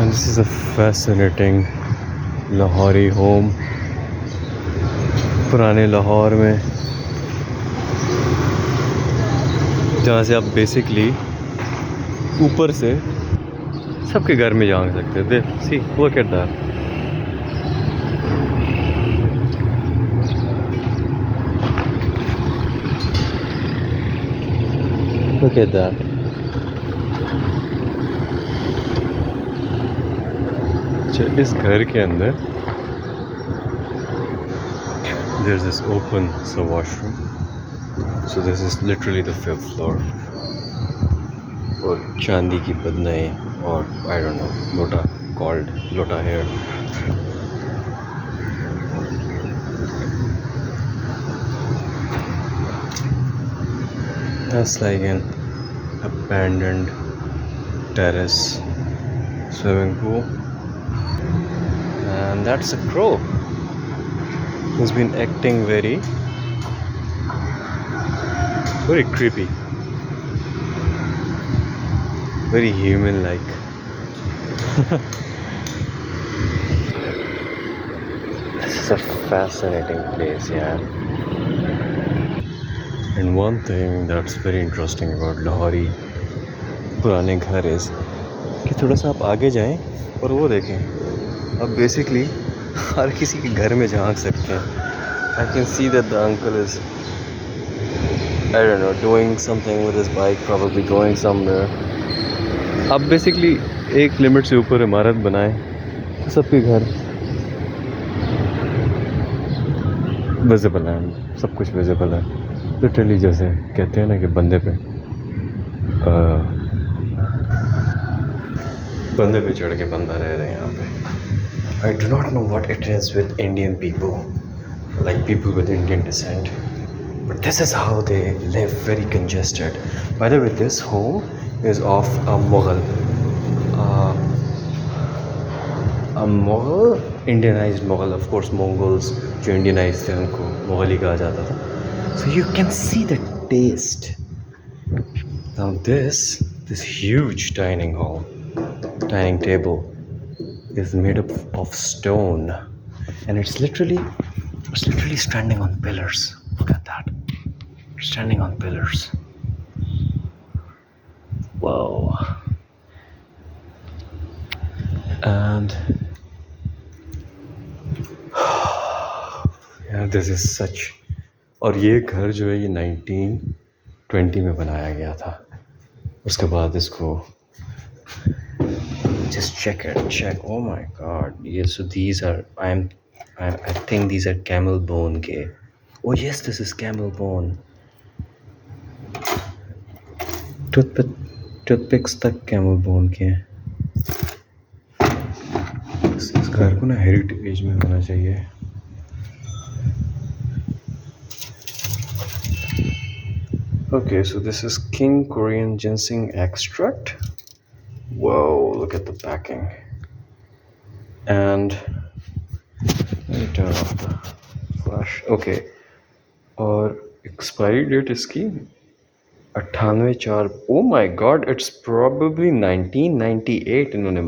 And this is a fascinating Lahori home. पुराने लाहौर में जहाँ से आप बेसिकली ऊपर से सबके घर में जा सकते थे. सी look at that. Look at that. इस घर के अंदर there's this open washroom. So this is literally the 5th floor. और चांदी की बदनाएं और I don't know लोटा called लोटा here. That's like an abandoned terrace swimming pool. And that's a crow who's been acting very creepy, very human like. This is a fascinating place, yeah. And one thing that's very interesting about Lahori पुराने घर is कि थोड़ा सा आप आगे जाएं और वो देखें, अब बेसिकली हर किसी के घर में झांक सकते हैं. I can see that the uncle is, I don't know, doing something with his bike, probably going somewhere. अब बेसिकली एक लिमिट से ऊपर इमारत बनाएं तो सबके घर विजिबल है, सब कुछ विजिबल है. लिटरली जैसे कहते हैं ना कि बंदे पे चढ़ के बंदा रह रहे हैं यहाँ पे. I do not know what it is with Indian people, like people with Indian descent, but this is how they live, very congested. By the way, this home is of a Mughal, Indianized Mughal. Of course, Mongols जो Indianized थे उनको Mughal ही कहा जाता था. So you can see the taste. Now this huge dining table is made up of stone, and it's literally standing on pillars. Look at that, standing on pillars. Wow. And yeah, this is such. और ये घर जो है ये 1920 में बनाया गया था. उसके बाद इसको just check. Oh my god. Yeah, so these are I think these are camel bone ke. Oh yes, this is camel bone. Toothpicks तक camel bone के. इस घर को ना हेरिटेज में होना चाहिए. Okay, so this is King Korean ginseng extract. Whoa, look at the packing. And let me turn off the flash. Okay, और expiry date इसकी 98/4. Oh my god, it's probably 1998. इन्होंने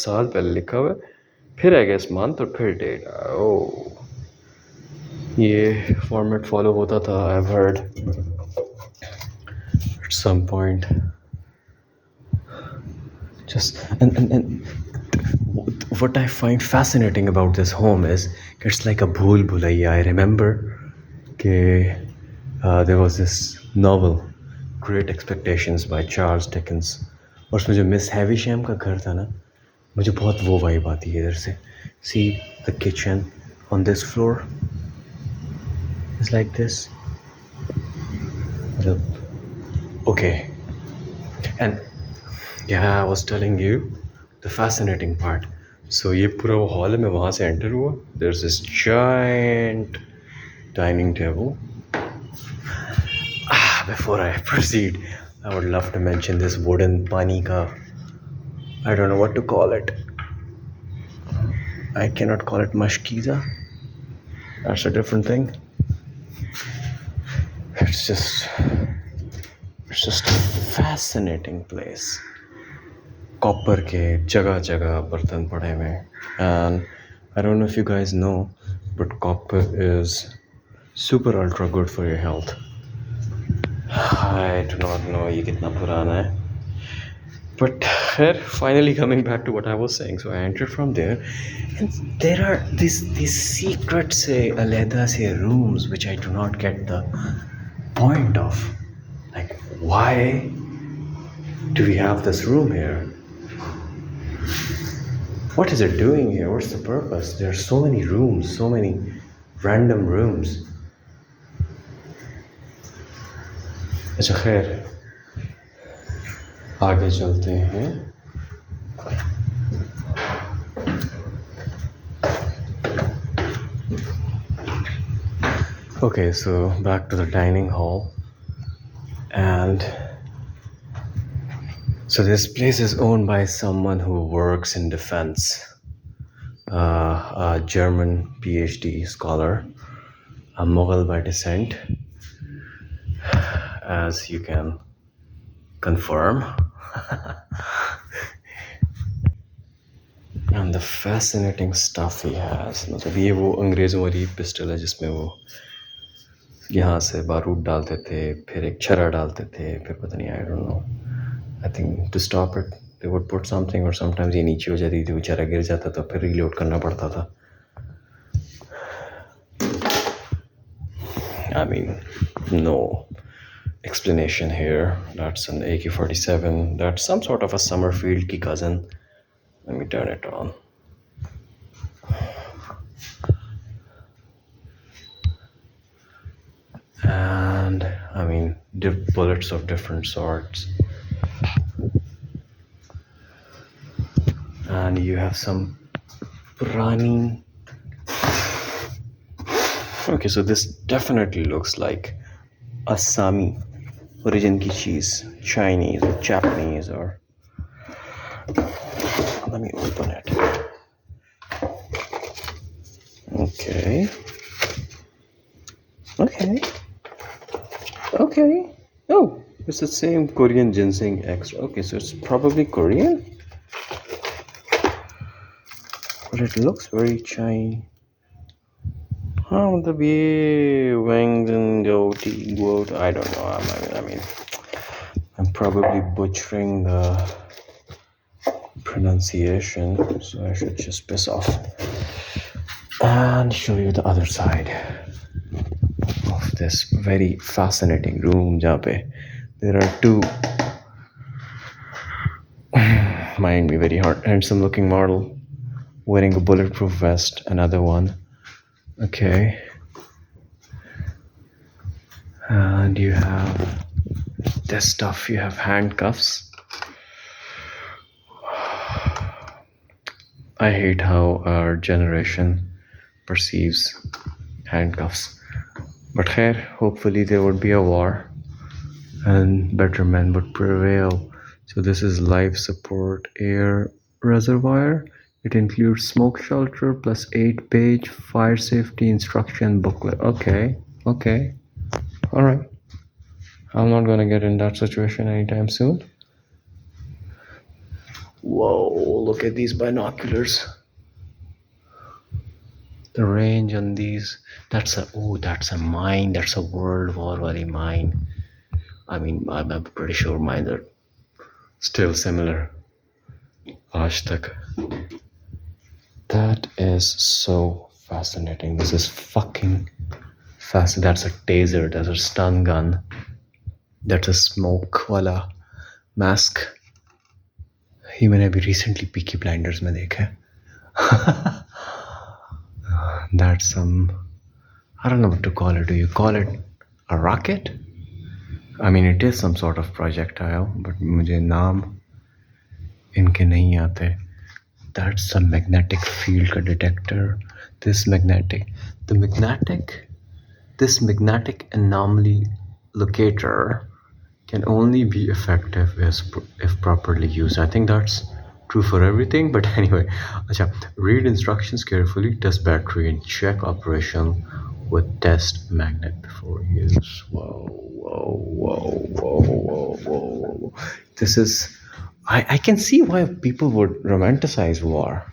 साल पहले लिखा हुआ है, फिर I guess month और फिर date. Oh, ये फॉर्मेट फॉलो होता था, I've heard, at some point. Just and what I find fascinating about this home is it's like a bhool bhulaiya. I remember there was this novel Great Expectations by Charles Dickens, और उसमें जो miss हैविशैम का घर था ना, मुझे बहुत वो वाइब आती है इधर से. See the kitchen on this floor is like this. Okay, and yeah, I was telling you the fascinating part. So ये पूरा वो हॉल है, मैं वहाँ से एंटर हुआ. There's this giant dining table. Before I proceed, I would love to mention this wooden pani ka, I don't know what to call it. I cannot call it mashkiza. That's a different thing. It's just a fascinating place. Copper के जगह जगह बर्तन पड़े हुए हैं and I don't know if you guys know but copper is super ultra good for your health I do not know ये कितना पुराना है but finally coming back to what I was saying, so I entered from there, and there are these secret say aleda say rooms which I do not get the point of. Like, why do we have this room here? What is it doing here? What's the purpose? There are so many rooms, so many random rooms. अच्छा खैर आगे चलते हैं Okay, so back to the dining hall, and so this place is owned by someone who works in defense, a German PhD scholar, a Mughal by descent, as you can confirm. And the fascinating stuff he has, मतलब ये वो अंग्रेज़ों वाली pistol है जिसमें वो यहाँ से बारूद डालते थे, फिर एक छर्रा डालते थे, फिर पता नहीं, I don't know, I think to stop it they would put something, और समटाइम्स ये नीचे हो जाती थी, वो छर्रा गिर जाता था, फिर रीलोड करना पड़ता था. I mean, no explanation here. That's an AK-47. That's some sort of a Summerfield ki cousin. Let me turn it on. And I mean, bullets of different sorts. And you have some Purani. Okay, so this definitely looks like Assami origin ki cheese, Chinese or Japanese, or let me open it. Okay. Oh, it's the same Korean ginseng extra. Okay, so it's probably Korean, but it looks very Chinese. The wings and goat. I don't know. I mean, I'm probably butchering the pronunciation, so I should just piss off and show you the other side of this very fascinating room. Jahan pe there are two, mind me, very handsome looking model wearing a bulletproof vest. Another one. Okay, and you have this stuff. You have handcuffs. I hate how our generation perceives handcuffs, but khair, hopefully there would be a war and better men would prevail. So this is life support air reservoir. It includes smoke shelter plus 8-page fire safety instruction booklet. Okay, all right. I'm not gonna get in that situation anytime soon. Whoa, look at these binoculars. The range on these, that's a mine. That's a World War I mine. I mean, I'm pretty sure mines are still similar. Aaj tak. That is so fascinating. This is fucking fascinating. That's a taser. That's a stun gun. That's a smoke wala mask. ये मैंने अभी recently Peaky Blinders में देखा है. That's some, I don't know what to call it. Do you call it a rocket? I mean, it is some sort of projectile, but मुझे नाम इनके नहीं आते. That's a magnetic field detector. This magnetic anomaly locator can only be effective if properly used. I think that's true for everything, but anyway. Read instructions carefully, test battery, and check operation with test magnet before use. Whoa. This is I can see why people would romanticize war.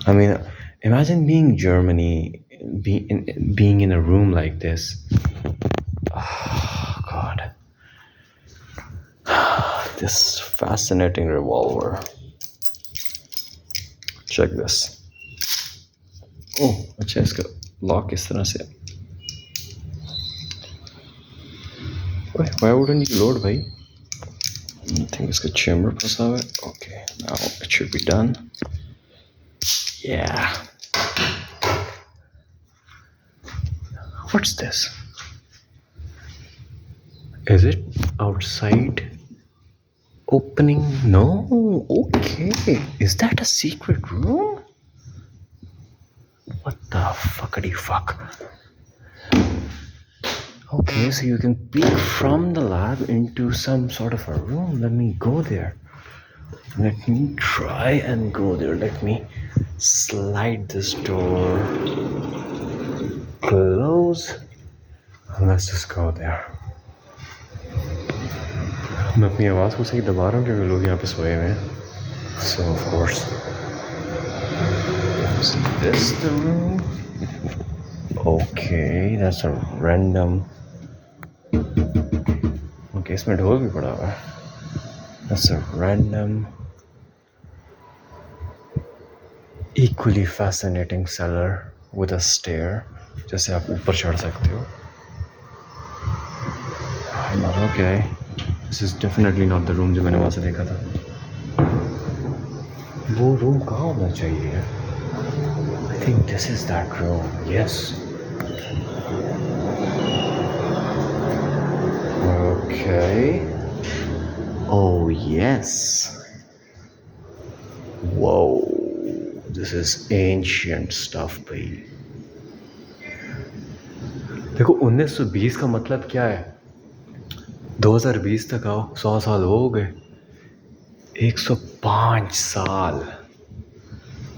I mean, imagine being Germany, being in a room like this. Oh, God. This fascinating revolver. Check this. Oh, अच्छा इसका lock इस तरह से. Why wouldn't you load, भाई? I think इसका chamber फंसा हुआ है. Okay, now it should be done. Yeah. What's this? Is it outside opening? No. Okay. Is that a secret room? What the fuckity fuck? Okay, so you can peek from the lab into some sort of a room. Let me go there. Let me try and go there. Let me slide this door. Close. Let's just go there. मैं अपनी आवाज़ को सही दबा रहा हूँ क्योंकि लोग यहाँ पे सोए हुए हैं. So of course. Is this the room? Okay, that's a random. Okay, इसमें ढोल भी पड़ा हुआ है. That's a random, equally fascinating cellar with a stair. जैसे आप ऊपर चढ़ सकते हो. Okay, this is definitely not the room जो मैंने वहाँ से देखा था. वो रूम कहाँ होना चाहिए? I think this is that room. Yes. Okay. Oh yes. Whoa. This is ancient stuff, भाई. देखो 1920 का मतलब क्या है? 2020 तक आओ, 100 साल हो गए. 105 साल.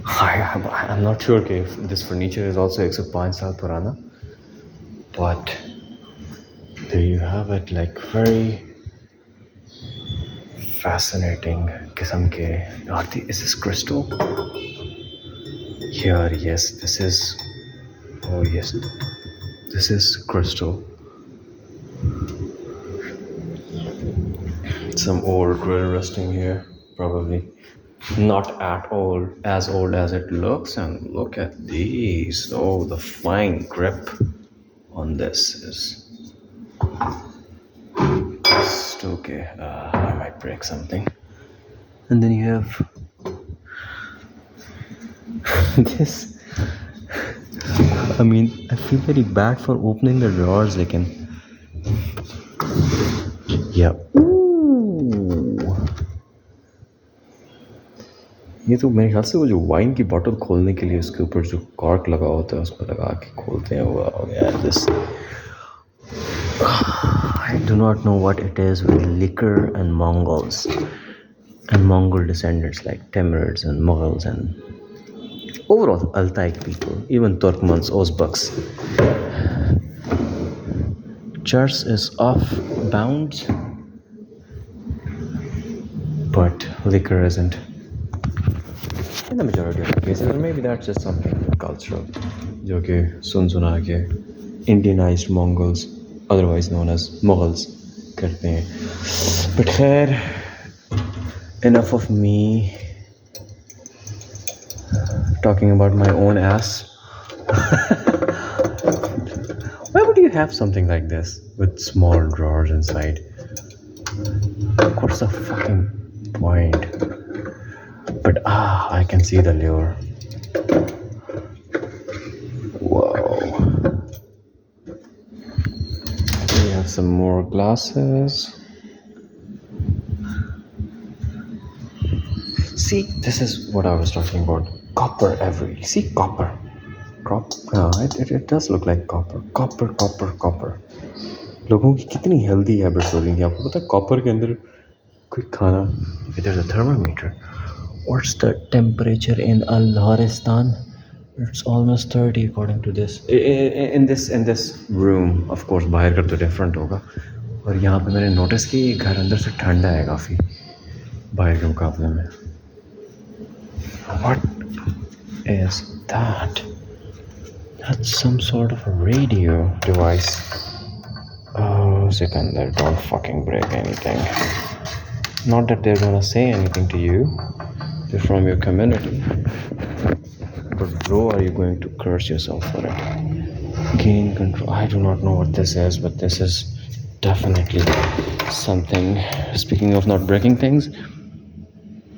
I'm not sure if this furniture is also 105 साल पुराना, but there you have it, like very fascinating किस्म के. Aarti, is this crystal? Here, yes, this is. Oh yes, this is crystal. Some old grill resting here, probably not at all as old as it looks. And look at these. Oh, the fine grip on this is just okay. I might break something. And then you have this. I mean, I feel very bad for opening the drawers. They can. Yeah. ये तो मेरे ख्याल से वो जो wine की bottle खोलने के लिए उसके ऊपर जो कॉर्क लगा होता है उसको लगा के खोलते हैं वो हो गया. This I do not know what it is with liquor and Mongols and Mongol descendants like Timurids and Mughals and overall Altai people, even Turkmens, Uzbeks. Church is off bounds, but liquor isn't. In the majority of the cases, or maybe that's just something cultural. जो कि सुना के Indianized Mongols, otherwise known as Mughals, करते हैं. But खैर, enough of me talking about my own ass. Why would you have something like this with small drawers inside? What's the fucking point? But I can see the lure. Whoa. We have some more glasses. See, this is what I was talking about. Copper every. See, copper. It does look like copper. Copper. लोगों की कितनी healthy habits हो गई थी. आपको पता है copper के अंदर कोई खाना. There's a thermometer. What's the temperature in Al-Haristan? It's almost 30 according to this. In this room, of course, बाहर का तो different होगा. और यहाँ पे मैंने notice कि घर अंदर से ठंडा है काफ़ी. बाहर के मुकाबले में. What is that? That's some sort of a radio device. Oh, Sikandar, don't fucking break anything. Not that they're gonna say anything to you. They're from your community. But bro, are you going to curse yourself for it? Gain control. I do not know what this is, but this is definitely something. Speaking of not breaking things,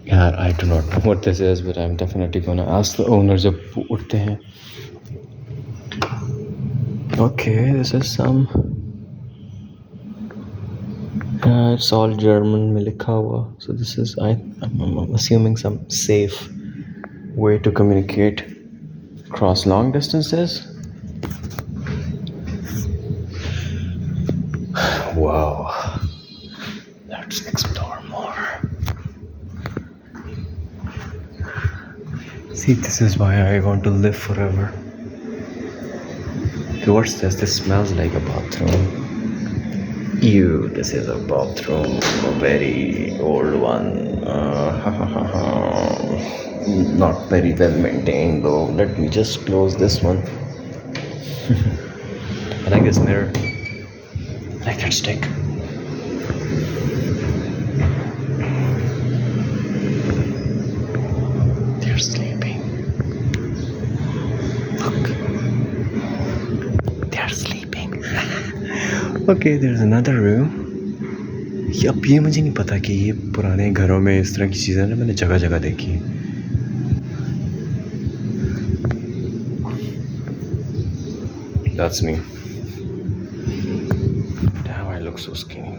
yeah, I do not know what this is, but I'm definitely gonna ask the owner जब वो उठते हैं. Okay, this is some. It's all German में लिखा हुआ. So this is I'm assuming some safe way to communicate across long distances. Wow. Let's explore more. See, this is why I want to live forever. Okay, what's this? This smells like a bathroom. Ew, this is a bathroom. A very old one. Not very well maintained though. Let me just close this one. I like this mirror. I like that stick. They're sleeping. Look. They're sleeping. Okay, there's another room. अब ये मुझे नहीं पता कि ये पुराने घरों में इस तरह की चीज़ें ना मैंने जगह जगह देखी हैं. That's me. Damn, I look so skinny.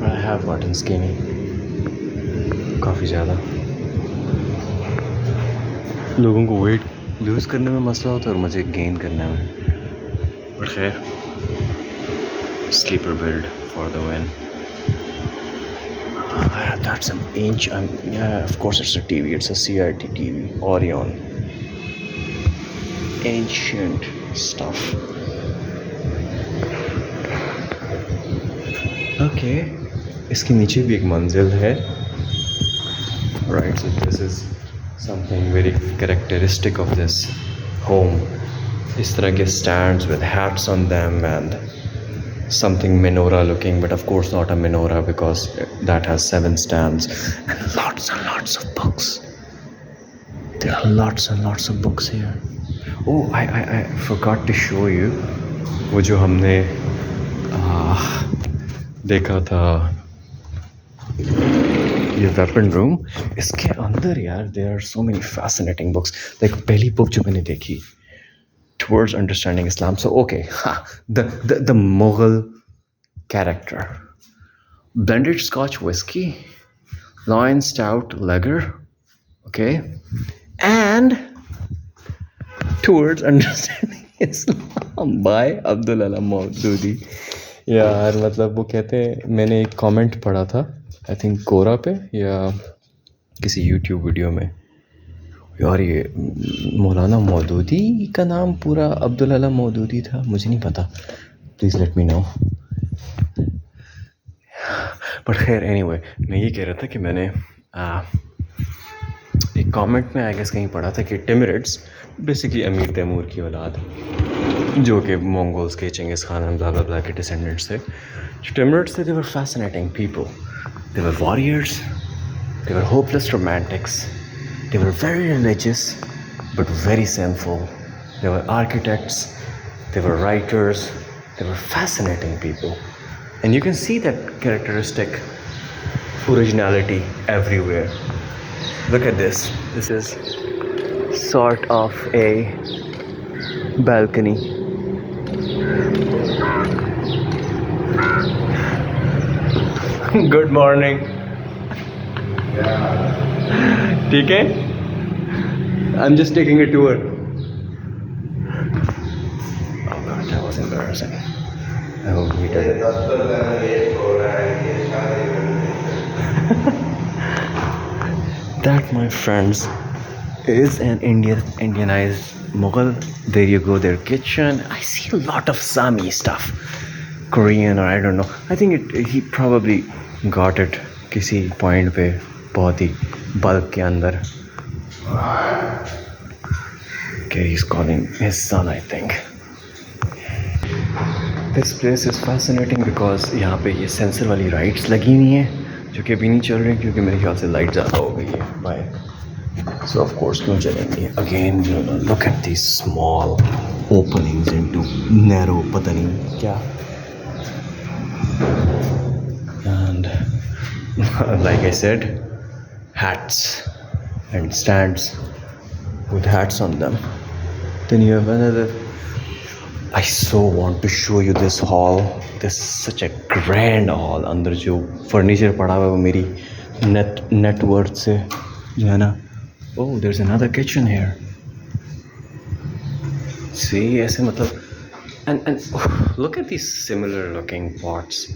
I have gotten skinny. काफ़ी ज़्यादा. लोगों को वेट लूज़ करने में मसला होता है और मुझे गेन करने में. पर खैर, sleeper build for the win. That's an inch. Yeah, of course it's a TV. It's a CRT TV. Orion. Ancient stuff. Okay. इसके नीचे भी एक मंजिल है. Right, so this is something very characteristic of this home. इस तरह के stands with hats on them and something menorah looking, but of course not a menorah because that has 7 stands and lots of books. There are lots and lots of books here. Oh, I forgot to show you वो जो हमने देखा था ये weapon room. इसके अंदर यार there are so many fascinating books. Like पहली book जो मैंने देखी Towards Understanding Islam. So okay, the Mughal character. Blended Scotch whiskey, Lion Stout lager, okay, and Towards Understanding Islam by Abdul Alam Maududi. यार मतलब वो कहते हैं मैंने एक कमेंट पढ़ा था आई थिंक कोरा पे या किसी यूट्यूब वीडियो में यार ये मौलाना मौदूदी का नाम पूरा अब्दुल अला मौदूदी था मुझे नहीं पता please let me know but खैर एनीवे मैं ये कह रहा था कि मैंने एक कमेंट में आई गेस कहीं पढ़ा था कि टिमरिड्स बेसिकली अमीर तैमूर की औलाद जो कि मंगोल्स के Chingis Khan and blah blah blah के डिसेंडेंट्स थे जो टिमरिड्स थे they were fascinating people they were warriors they were hopeless romantics. They were very religious, but very sinful. They were architects, they were writers, they were fascinating people. And you can see that characteristic originality everywhere. Look at this. This is sort of a balcony. Good morning. ठीक है I'm just taking a tour. Oh god, that was embarrassing. I hope he doesn't. That, my friends, is an Indianized Mughal. There you go, their kitchen. I see a lot of Sami stuff, Korean or I don't know. I think he probably got it किसी point पे बहुत ही bulk के अंदर. Okay, he's calling his son, I think. This place is fascinating because यहाँ पे ये sensor वाली rides लगी हुई हैं जो कि अभी नहीं चल रही क्योंकि मेरे ख्याल से लाइट ज़्यादा हो गई है. बाय. So of course क्यों चलेंगे. Again, look at these small openings into narrow पता नहीं क्या. And like I said, hats and stands with hats on them. Then you have another. I so want to show you this hall. This is such a grand hall. अंदर जो furniture पड़ा हुआ है वो मेरी net worth से जो है ना. Oh, there's another kitchen here. See, ऐसे मतलब and look at these similar looking pots.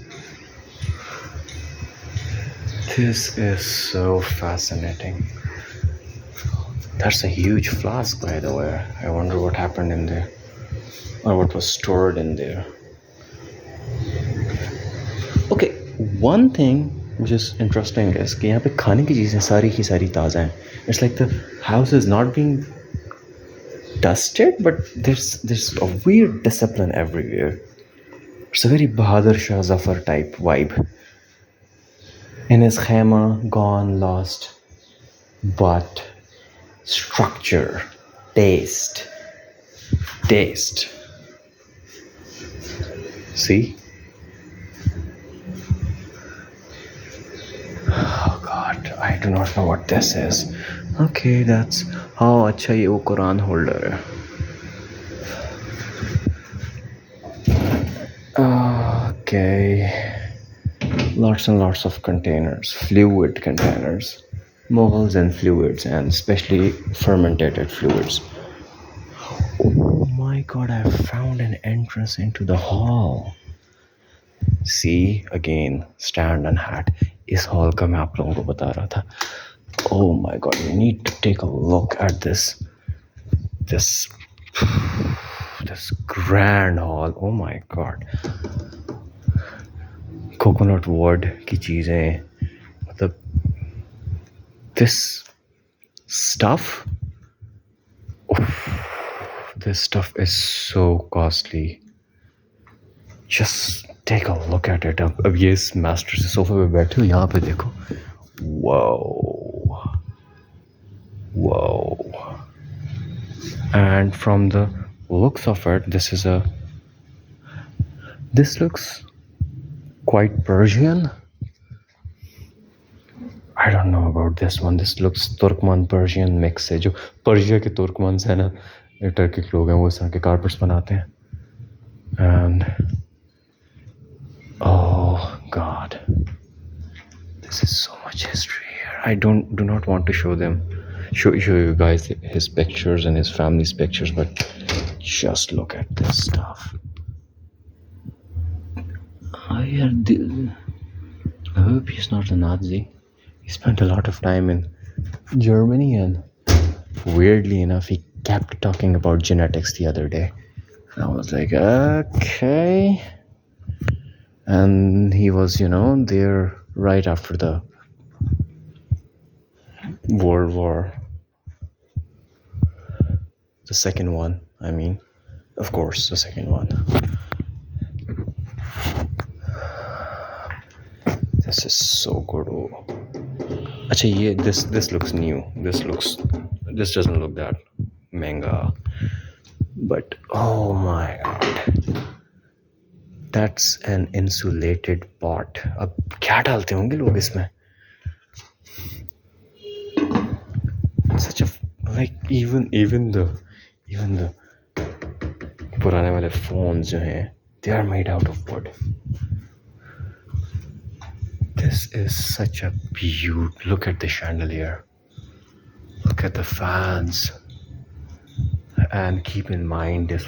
This is so fascinating. That's a huge flask, by the way. I wonder what happened in there, or what was stored in there. Okay, one thing which is interesting is कि यहाँ पे खाने की चीज़ें सारी की सारी ताज़ा हैं. It's like the house is not being dusted, but there's a weird discipline everywhere. It's a very Bahadur Shah Zafar type vibe. In his khema, gone, lost, but structure, taste. See? Oh God, I do not know what this is. Okay, that's how अच्छा ये वो Quran holder है. Okay, lots and lots of containers, fluid containers, moles and fluids, and especially fermented fluids. Oh my God, I found an entrance into the hall. See, again, stand and hat. इस hall का मैं आप लोगों को बता रहा था. Oh my God, you need to take a look at this grand hall. Oh my God. Coconut wood की चीज़ें, मतलब this stuff is so costly. Just take a look at it. अब ये इस मास्टर से सोफे पे बैठे हो, यहाँ पे देखो. Whoa. And from the looks of it, this looks quite Persian. I don't know about this one. This looks Turkmen Persian mix है. जो पर्शिया के तुर्कमन्स हैं ना, टर्किक लोग हैं, वो इस तरह के कारपेट्स बनाते हैं. And oh God, this is so much history here. I do not want to show you guys his pictures and his family's pictures, but just look at this stuff. I hope he's not a Nazi. He spent a lot of time in Germany, and weirdly enough, he kept talking about genetics the other day. And I was like, okay. And he was, there right after the World War. The second one, I mean. Of course, the second one. This is so good. Achha, this looks new. This doesn't look that manga. But oh my God. That's an insulated pot. अब क्या डालते होंगे लोग इसमें? Such a like even the पुराने वाले phones जो हैं, they are made out of wood. This is such a beaut. Look at the chandelier. Look at the fans. And keep in mind, this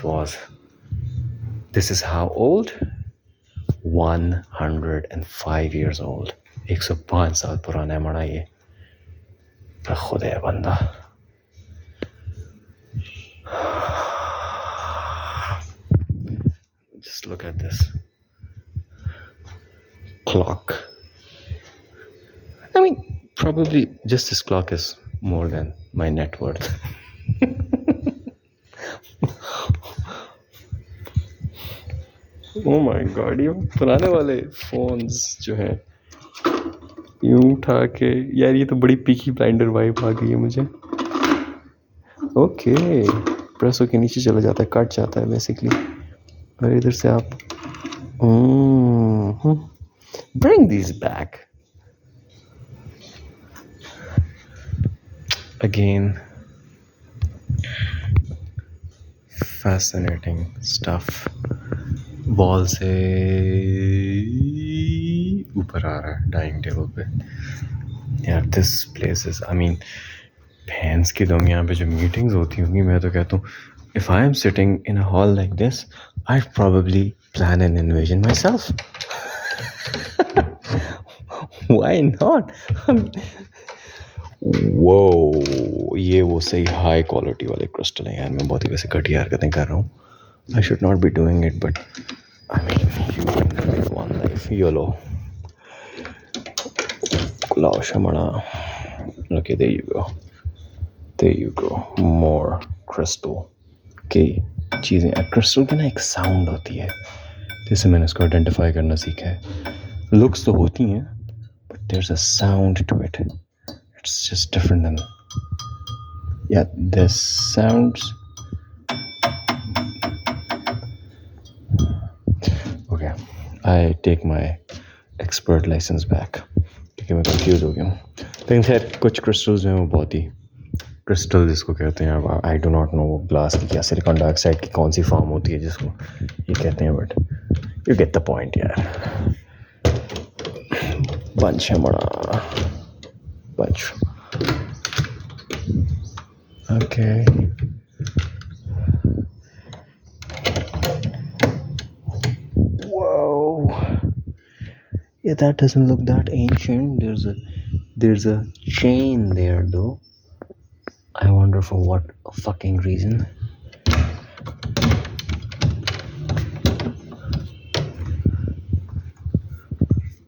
is how old? 105 years old. 105 साल पुराना है मना ये. खुदा है बंदा. Just look at this clock. I mean, probably just this clock is more than my net worth. Oh my god, ये पुराने वाले फोन्स जो है यूं उठा के, यार ये तो बड़ी पीकी ब्लाइंडर वाइब आ गई है मुझे. ओके, प्रेस होके नीचे चला जाता है, कट जाता है बेसिकली. और इधर से आप bring this back again. Fascinating stuff. Wall से ऊपर आ रहा है डाइनिंग टेबल पे. यार this place is, I mean, fans की दम यहाँ पे जो मीटिंग्स होती होंगी, मैं तो कहता हूँ if I am sitting in a hall like this I probably plan an invasion myself. Why not. वो ये वो सही हाई क्वालिटी वाले क्रिस्टल हैं यार. मैं बहुत ही वैसे घटिया हरकतें कर रहा हूँ. I should not be doing it, but I mean, you only live one life. YOLO. Kulao Shamana. Okay, there you go. There you go. More crystal. Okay, चीज़ें क्रिस्टल की ना एक साउंड होती है, जैसे मैंने इसको आइडेंटिफाई करना सीखा है. लुक्स तो होती हैं, but there's a sound to it. It's just different than, yeah, this sounds. Okay, I take my expert license back क्योंकि मैं कंफ्यूज हो गया हूँ. लेकिन खैर कुछ क्रिस्टल्स जो हैं वो बहुत ही, क्रिस्टल जिसको कहते हैं, आई डो नॉट नो वो ग्लास की क्या सिलिकॉन डाइऑक्साइड की कौन सी फॉर्म होती है जिसको ये कहते हैं, but you get the point यार. बंच है बड़ा bunch. Okay, yeah, that doesn't look that ancient. There's a chain there though. I wonder for what fucking reason.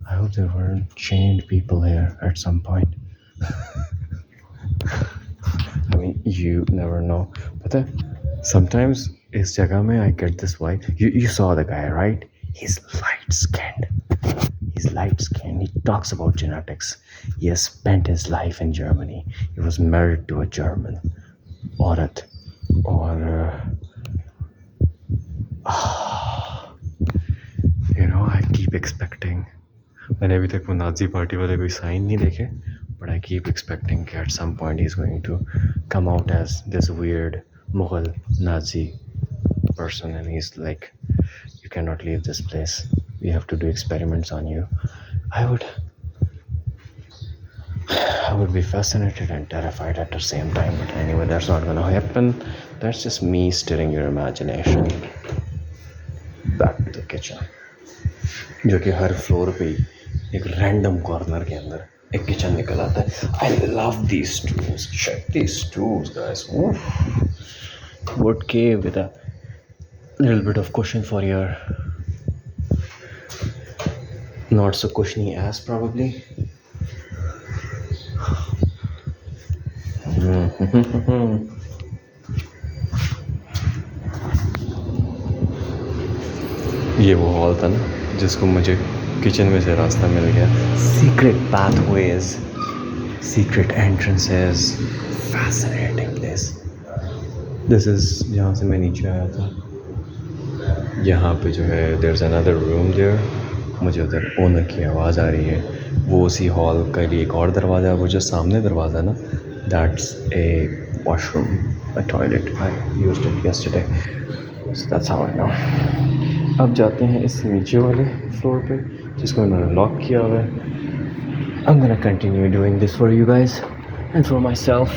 I hope there weren't chained people here at some point. I mean, you never know. But sometimes is jagah mein I get this vibe. You saw the guy, right? He's light skinned. He's light skinned. He talks about genetics. He has spent his life in Germany. He was married to a German औरत. और you know, I keep expecting. मैंने अभी तक वो Nazi party वाले कोई sign नहीं देखे, but I keep expecting कि at some point he's going to come out as this weird Mughal Nazi person, and he's like, you cannot leave this place. We have to do experiments on you. I would be fascinated and terrified at the same time, but anyway, that's not gonna happen. That's just me stirring your imagination. Back to the kitchen, जो कि हर floor पे एक random corner के अंदर एक kitchen निकल आता है. I love these stools. Check these stools, guys. Oof. Wood cave with a little bit of cushion for your not so cushiony ass probably. ये वो हॉल था ना जिसको मुझे किचन में से रास्ता मिल गया. Secret pathways, secret entrances, fascinating place. This is जहाँ से मैं नीचे आया था. यहाँ पे जो है there is another room there. मुझे उधर ओनर की आवाज़ आ रही है. वो उसी हॉल का लिए एक और दरवाज़ा है. वो जो सामने दरवाज़ा है ना, that's a washroom, a toilet. I used it yesterday, so that's how I know. अब जाते हैं इस नीचे वाले फ्लोर पे जिसको उन्होंने लॉक किया हुआ है. I am gonna continue doing this for you guys and for my self.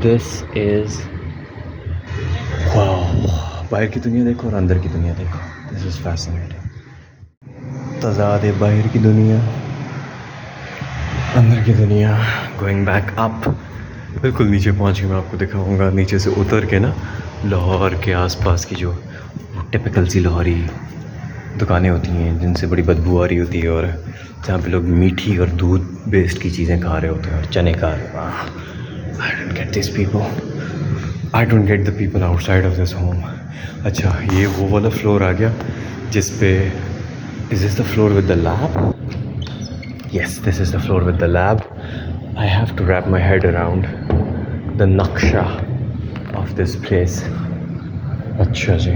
This is wow. बाहर की दुनिया देखो और अंदर की दुनिया देखो. This is fascinating. तज़ाद बाहर की दुनिया, अंदर की दुनिया. गोइंग बैक अप, बिल्कुल नीचे पहुंच के मैं आपको दिखाऊंगा. नीचे से उतर के ना लाहौर के आसपास की जो टिपिकल सी लाहौरी दुकानें होती हैं जिनसे बड़ी बदबू आ रही होती है, और जहाँ पे लोग मीठी और दूध बेस्ड की चीज़ें खा रहे होते हैं और चने खा रहे हैं। I don't get this people, I don't get the people outside of this home. अच्छा, ये वो वाला फ्लोर आ गया जिस पे, is this the floor with the lab? Yes, this is the floor with the lab. I have to wrap my head around the नक्शा of this place. अच्छा जी,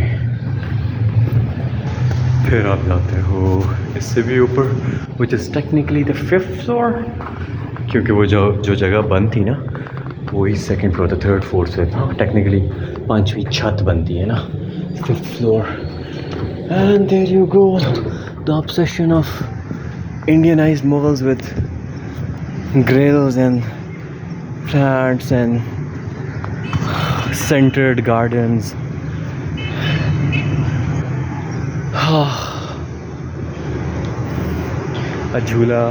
फिर आप जाते हो इससे भी ऊपर, which is technically the 5th floor, क्योंकि वो जो जगह बंद थी ना वही 2nd फ्लोर था, 3rd 4th से था। टेक्निकली 5वीं छत बनती है ना, 5th floor. And there you go, the obsession of Indianized Mughals with grills and plants and centered gardens. A jhula,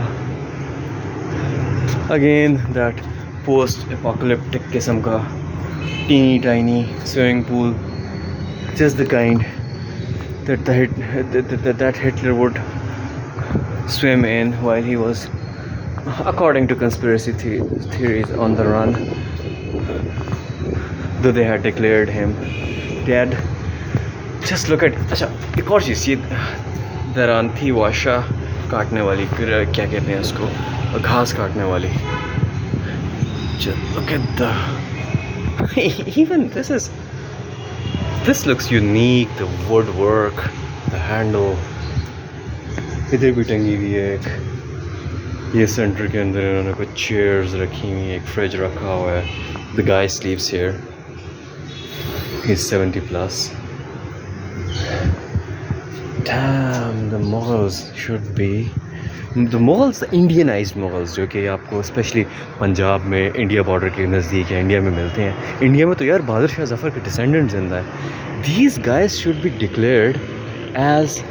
again that post-apocalyptic किस्म का teeny tiny swimming pool, just the kind that Hitler would swim in while he was, according to conspiracy theories, on the run, though they had declared him dead. Just look at, अच्छा एक और चीज़, ये दरान थी वाशा काटने वाली, क्या कहते हैं उसको, घास काटने वाली। Just look at the even this looks unique, the woodwork, the handle। इधर भी टंगी हुई है एक, ये सेंटर के अंदर इन्होंने कुछ चेयर्स रखी हुई, एक फ्रिज रखा हुआ है। The guy स्लीप्स here, he is 70+। Dam, the Mughals should be the Mughals, the Indianised Mughals, जो कि आपको स्पेशली पंजाब में इंडिया बॉर्डर के नज़दीक है, इंडिया में मिलते हैं। इंडिया में तो यार बहादुर शाह जफ़र के डिसेंडेंट्स जिंदा है। These guys should be declared as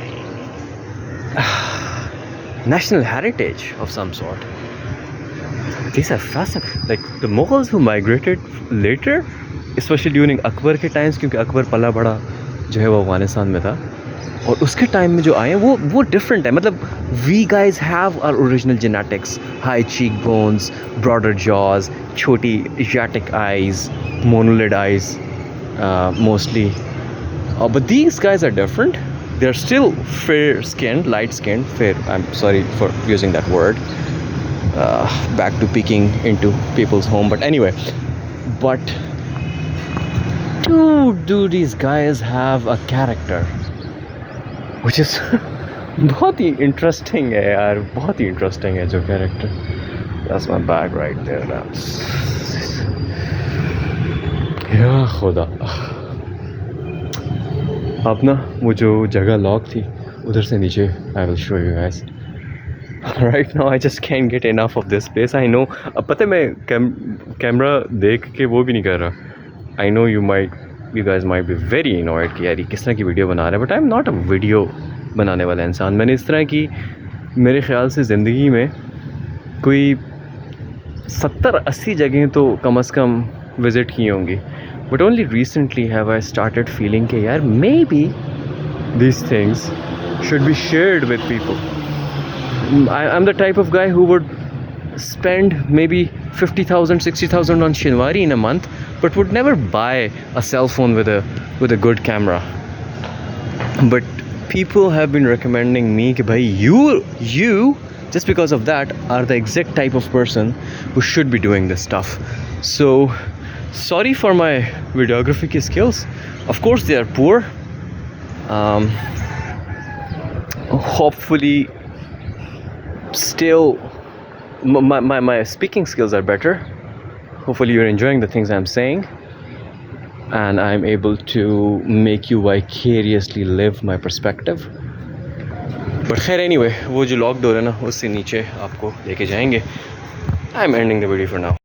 national heritage of some sort. These are fascinating. Like the Mughals who migrated later, especially during Akbar के times, क्योंकि अकबर पला बड़ा जो है वो अफगानिस्तान में था, और उसके टाइम में जो आए हैं वो डिफरेंट है। मतलब we guys have our original genetics, high cheekbones, broader jaws, छोटी asiatic eyes, monolid eyes, mostly, but these guys are different. They're still fair skinned, light skinned, fair, I'm sorry for using that word, back to peeking into people's home, but anyway, but do these guys have a character which is बहुत ही interesting है यार, बहुत ही interesting है जो character। That's my bag right there now। या खुदा, अब ना वो जो जगह लॉक थी उधर से नीचे, I will show you guys. Right now I just can get enough of this place. I know, अब पता है मैं कैमरा देख के वो भी नहीं कर रहा। I know you guys might be very annoyed कि यार ये किस तरह की वीडियो बना रहे हैं, but I am not a video बनाने वाला इंसान। मैंने इस तरह की मेरे ख़्याल से ज़िंदगी में कोई 70-80 जगह तो कम से कम विज़िट की होंगी, but only recently have I started feeling कि यार maybe these things should be shared with people. I'm the type of guy who would spend maybe 50,000, 60,000 on Shinwari in a month, but would never buy a cell phone with a good camera. But people have been recommending me कि भाई you just because of that are the exact type of person who should be doing this stuff. So sorry for my videography skills. Of course they are poor. Hopefully still my speaking skills are better. Hopefully you're enjoying the things I'm saying and I'm able to make you vicariously live my perspective. But खैर anyway, वो जो lock door है ना उससे नीचे आपको लेके जाएंगे। I'm ending the video for now.